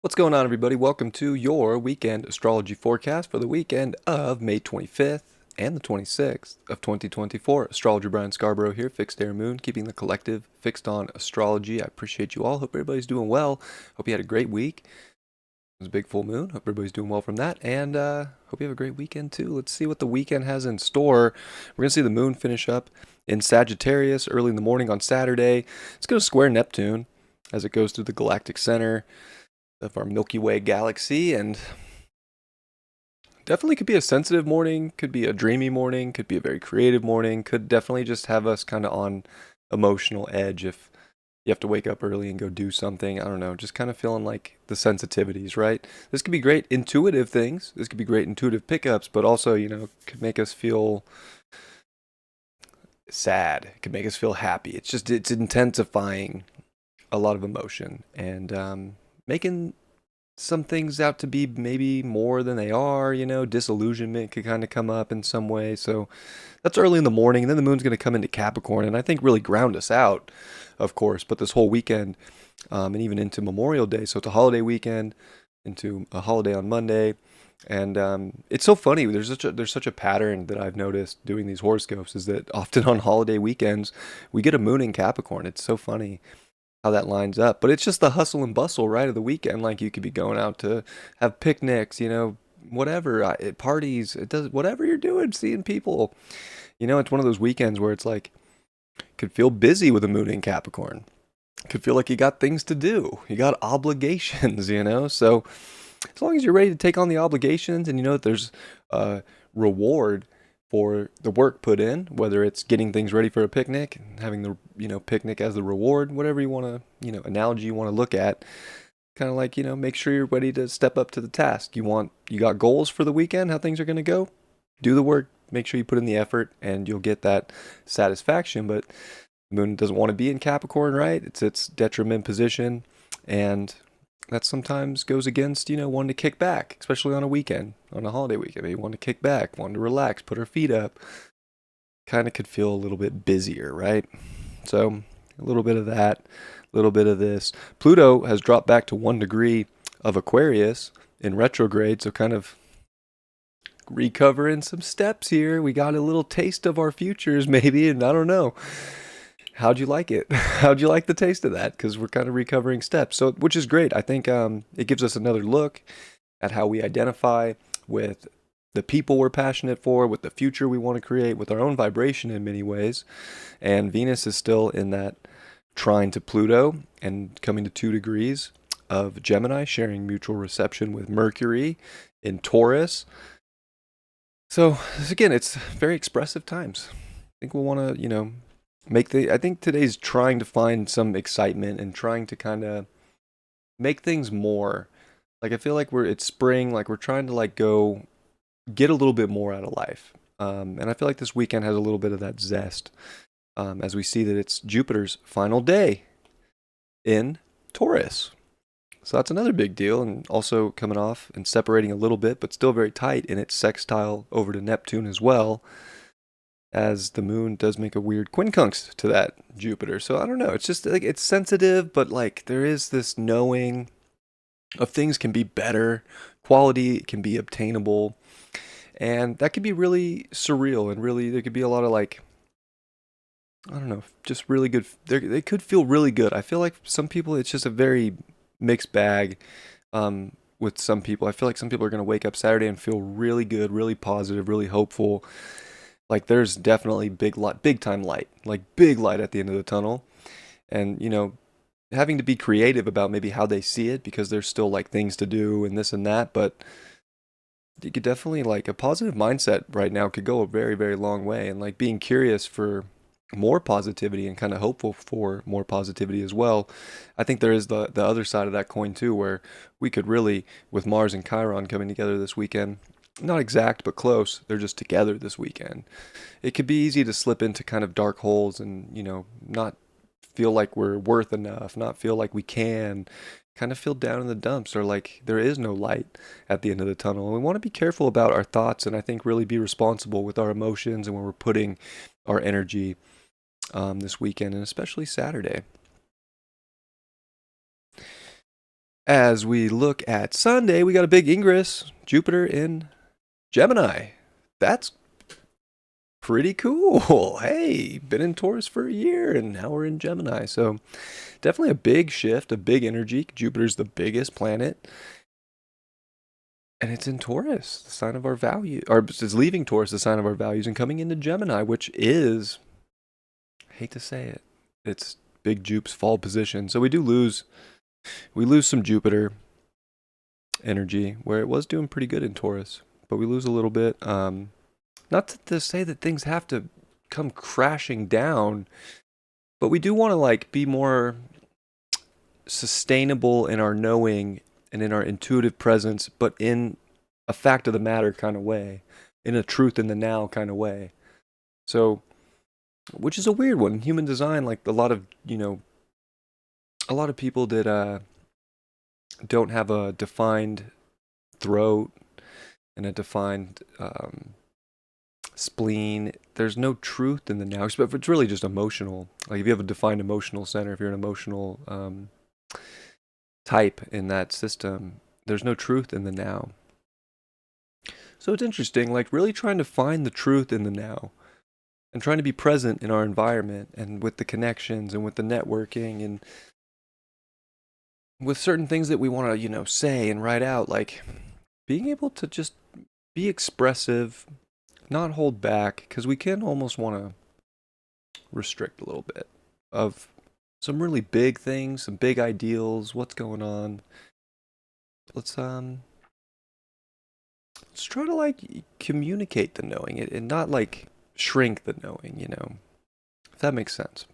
What's going on, everybody? Welcome to your weekend astrology forecast for the weekend of May 25th and the 26th of 2024. Astrologer Brian Scarborough here, Fixed Air Moon, keeping the collective fixed on astrology. I appreciate you all. Hope everybody's doing well. Hope you had a great week. It was a big full moon. Hope everybody's doing well from that. And hope you have a great weekend, too. Let's see what the weekend has in store. We're going to see the moon finish up in Sagittarius early in the morning on Saturday. It's going to square Neptune as it goes through the galactic center of our Milky Way galaxy, and definitely could be a sensitive morning, could be a dreamy morning, could be a very creative morning, could definitely just have us kind of on emotional edge if you have to wake up early and go do something. I don't know, just kind of feeling like the sensitivities, right? This could be great intuitive things, this could be great intuitive pickups, but also, could make us feel sad, it could make us feel happy. It's intensifying a lot of emotion and making some things out to be maybe more than they are, disillusionment could kind of come up in some way. So that's early in the morning, and then the moon's going to come into Capricorn and I think really ground us out, of course, but this whole weekend and even into Memorial Day. So it's a holiday weekend into a holiday on Monday. And it's so funny. There's such a pattern that I've noticed doing these horoscopes is that often on holiday weekends we get a moon in Capricorn. It's so funny how that lines up. But it's just the hustle and bustle, right, of the weekend. Like you could be going out to have picnics, whatever, parties. It does whatever you're doing, seeing people. It's one of those weekends where it's like could feel busy with a moon in Capricorn. Could feel like you got things to do. You got obligations, So as long as you're ready to take on the obligations and you know that there's a reward for the work put in, whether it's getting things ready for a picnic, having the picnic as the reward, whatever you want to analogy you want to look at, kind of like make sure you're ready to step up to the task. You got goals for the weekend, how things are going to go, do the work, make sure you put in the effort, and you'll get that satisfaction. But the moon doesn't want to be in Capricorn, right? It's its detriment position, and that sometimes goes against, wanting to kick back, especially on a weekend, on a holiday weekend. Maybe want to kick back, want to relax, put our feet up. Kind of could feel a little bit busier, right? So a little bit of that, a little bit of this. Pluto has dropped back to 1 degree of Aquarius in retrograde, so kind of recovering some steps here. We got a little taste of our futures, maybe, and I don't know. How'd you like it? How'd you like the taste of that? Because we're kind of recovering steps, so which is great. I think it gives us another look at how we identify with the people we're passionate for, with the future we want to create, with our own vibration in many ways. And Venus is still in that trine to Pluto and coming to 2 degrees of Gemini, sharing mutual reception with Mercury in Taurus. So again, it's very expressive times. I think we'll want to, I think today's trying to find some excitement and trying to kind of make things more. Like I feel like it's spring, like we're trying to like go get a little bit more out of life. And I feel like this weekend has a little bit of that zest as we see that it's Jupiter's final day in Taurus. So that's another big deal, and also coming off and separating a little bit, but still very tight in its sextile over to Neptune as well, as the moon does make a weird quincunx to that Jupiter. So I don't know. It's just like it's sensitive, but like there is this knowing of things can be better, quality can be obtainable, and that could be really surreal and really there could be a lot of like I don't know, just really good. They could feel really good. I feel like some people it's just a very mixed bag. With some people, I feel like some people are going to wake up Saturday and feel really good, really positive, really hopeful. Like there's definitely big light, big time light, like big light at the end of the tunnel. And having to be creative about maybe how they see it because there's still like things to do and this and that, but you could definitely like a positive mindset right now could go a very, very long way. And like being curious for more positivity and kind of hopeful for more positivity as well. I think there is the other side of that coin too, where we could really, with Mars and Chiron coming together this weekend, not exact but close, they're just together this weekend. It could be easy to slip into kind of dark holes and, not feel like we're worth enough, not feel like we can, kind of feel down in the dumps or like there is no light at the end of the tunnel. And we want to be careful about our thoughts and I think really be responsible with our emotions and when we're putting our energy this weekend and especially Saturday. As we look at Sunday, we got a big ingress, Jupiter in Gemini. That's pretty cool. Hey, been in Taurus for a year and now we're in Gemini. So definitely a big shift, a big energy. Jupiter's the biggest planet. And it's in Taurus, the sign of our value, or it's leaving Taurus, the sign of our values, and coming into Gemini, which is, I hate to say it, it's big Jupe's fall position. So we lose some Jupiter energy where it was doing pretty good in Taurus, but we lose a little bit. Not to say that things have to come crashing down, but we do want to like be more sustainable in our knowing and in our intuitive presence, but in a fact of the matter kind of way, in a truth in the now kind of way. So, which is a weird one. Human design, like a lot of people that don't have a defined throat and a defined spleen. There's no truth in the now. But it's really just emotional. Like if you have a defined emotional center, if you're an emotional type in that system, there's no truth in the now. So it's interesting, like really trying to find the truth in the now and trying to be present in our environment and with the connections and with the networking and with certain things that we want to, say and write out, like being able to just be expressive, not hold back, because we can almost want to restrict a little bit of some really big things, some big ideals, what's going on. Let's try to like communicate the knowing it and not like shrink the knowing, if that makes sense.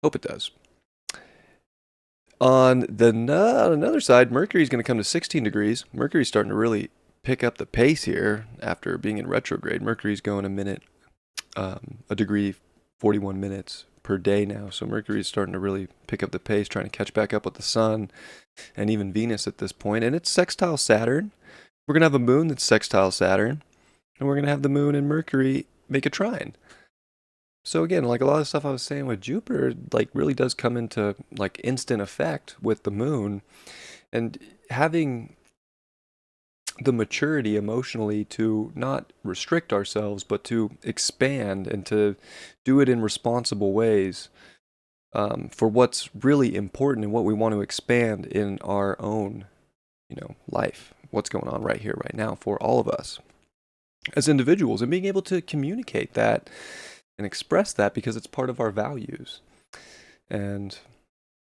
Hope it does. On another side, Mercury's going to come to 16 degrees. Mercury's starting to really pick up the pace here after being in retrograde. Mercury's going a degree, 41 minutes per day now. So Mercury's starting to really pick up the pace, trying to catch back up with the sun and even Venus at this point. And it's sextile Saturn. We're going to have a moon that's sextile Saturn. And we're going to have the moon and Mercury make a trine. So again, like a lot of stuff I was saying with Jupiter, like really does come into like instant effect with the moon, and having the maturity emotionally to not restrict ourselves, but to expand and to do it in responsible ways for what's really important and what we want to expand in our own, life. What's going on right here, right now for all of us as individuals, and being able to communicate that and express that because it's part of our values. And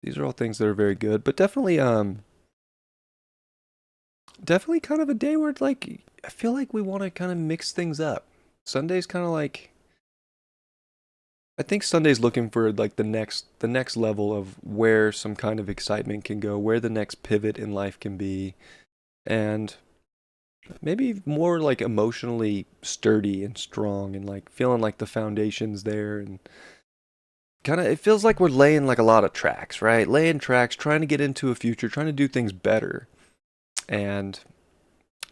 these are all things that are very good, but definitely kind of a day where like I feel like we want to kind of mix things up. Sunday's kind of like, I think Sunday's looking for like the next level of where some kind of excitement can go, where the next pivot in life can be, and maybe more like emotionally sturdy and strong and like feeling like the foundation's there, and kind of it feels like we're laying like a lot of tracks, right? Laying tracks, trying to get into a future, trying to do things better. And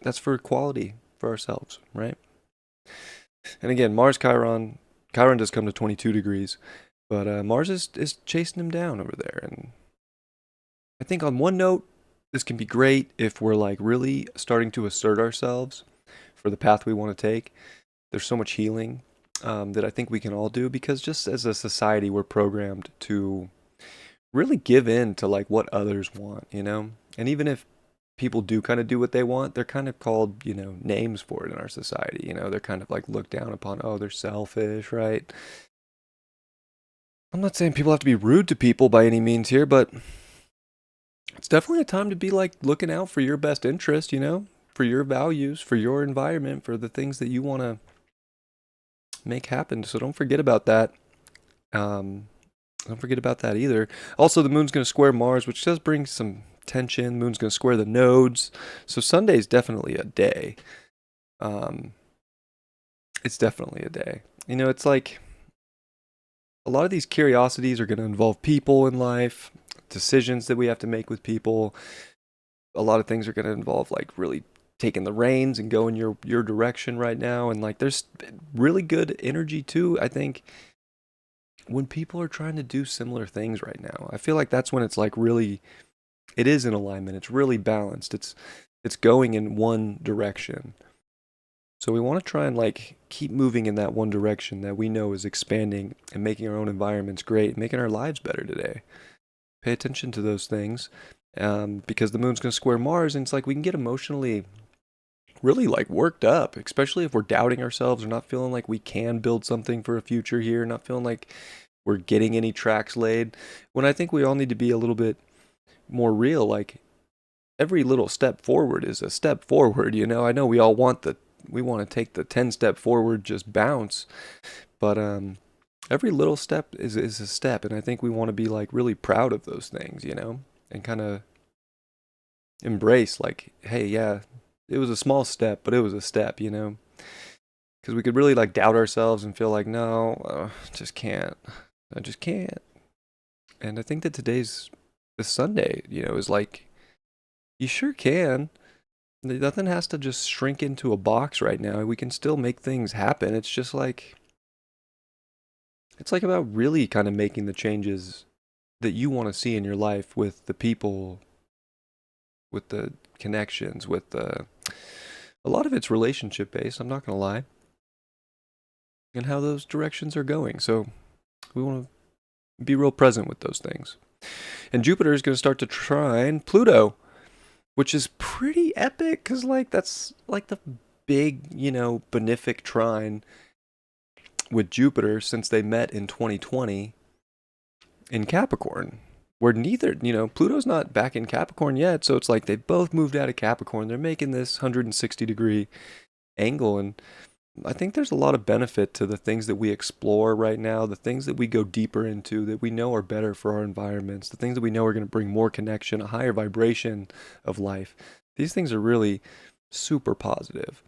that's for equality for ourselves, right? And again, Mars Chiron does come to 22 degrees, but Mars is chasing him down over there. And I think on one note, this can be great if we're like really starting to assert ourselves for the path we want to take. There's so much healing that I think we can all do, because just as a society, we're programmed to really give in to like what others want, And even if people do kind of do what they want, they're kind of called, names for it in our society. They're kind of like looked down upon. Oh, they're selfish, right? I'm not saying people have to be rude to people by any means here, but it's definitely a time to be like looking out for your best interest, for your values, for your environment, for the things that you want to make happen. So don't forget about that. Don't forget about that either. Also, the moon's going to square Mars, which does bring some tension. Moon's going to square the nodes. So Sunday's definitely a day. It's definitely a day. It's like a lot of these curiosities are going to involve people in life, decisions that we have to make with people. A lot of things are going to involve like really taking the reins and going your direction right now. And like there's really good energy too, I think, when people are trying to do similar things right now. I feel like that's when it's like really, it is in alignment. It's really balanced. It's going in one direction. So we want to try and like keep moving in that one direction that we know is expanding and making our own environments great, making our lives better today. Pay attention to those things, because the moon's going to square Mars, and it's like we can get emotionally really like worked up, especially if we're doubting ourselves or not feeling like we can build something for a future here, not feeling like we're getting any tracks laid. When I think we all need to be a little bit more real, like every little step forward is a step forward, you know? I know we want to take the 10 step forward, just bounce, but every little step is a step, and I think we want to be like really proud of those things, you know? And kind of embrace like, hey, yeah, it was a small step, but it was a step, you know? Because we could really like doubt ourselves and feel like, no, just can't. I just can't. And I think that this Sunday, you know, is like, you sure can. Nothing has to just shrink into a box right now. We can still make things happen. It's just like, it's like about really kind of making the changes that you want to see in your life with the people, with the connections, with the, a lot of it's relationship based, I'm not going to lie, and how those directions are going. So we want to be real present with those things. And Jupiter is going to start to trine Pluto, which is pretty epic because, like, that's like the big, you know, benefic trine with Jupiter since they met in 2020 in Capricorn, where neither, you know, Pluto's not back in Capricorn yet. So it's like they both moved out of Capricorn. They're making this 160-degree angle. And I think there's a lot of benefit to the things that we explore right now, the things that we go deeper into that we know are better for our environments, the things that we know are going to bring more connection, a higher vibration of life. These things are really super positive,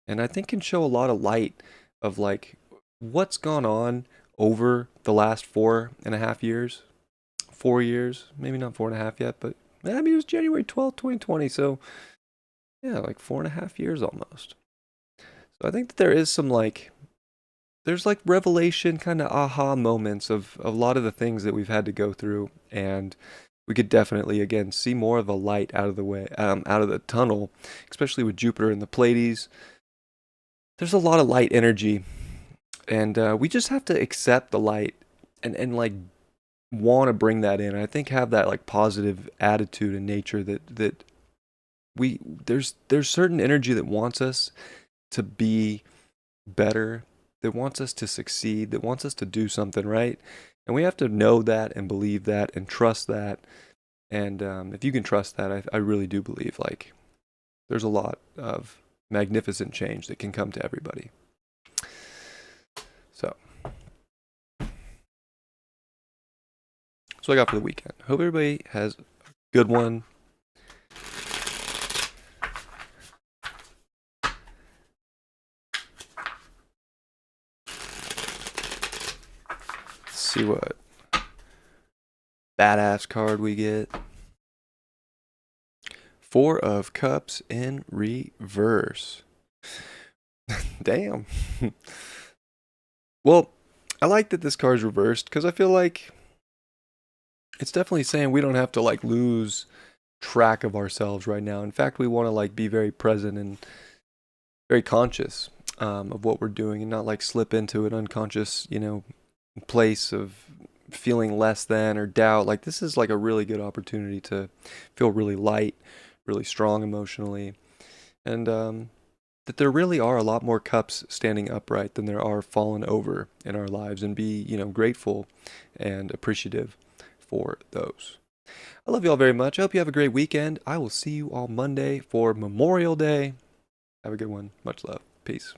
and I think can show a lot of light of like what's gone on over the last 4.5 years, 4 years, maybe not 4.5 yet, but I mean, it was January 12th, 2020. So yeah, like 4.5 years almost. So I think that there is some like, there's like revelation kind of aha moments of a lot of the things that we've had to go through, and we could definitely again see more of a light out of the way, out of the tunnel, especially with Jupiter and the Pleiades. There's a lot of light energy, and we just have to accept the light and like want to bring that in. I think have that like positive attitude in nature that we there's certain energy that wants us to be better, that wants us to succeed, that wants us to do something right. And we have to know that and believe that and trust that. And if you can trust that, I really do believe like there's a lot of magnificent change that can come to everybody. So, that's what I got for the weekend. Hope everybody has a good one. Let's see what badass card we get. Four of Cups in reverse. Damn. Well, I like that this card's reversed because I feel like it's definitely saying we don't have to like lose track of ourselves right now. In fact, we want to like be very present and very conscious of what we're doing and not like slip into an unconscious, you know, place of feeling less than or doubt. Like this is like a really good opportunity to feel really light, really strong emotionally, and that there really are a lot more cups standing upright than there are fallen over in our lives, and be, you know, grateful and appreciative for those. I love you all very much. I hope you have a great weekend. I will see you all Monday for Memorial Day. Have a good one. Much love. Peace.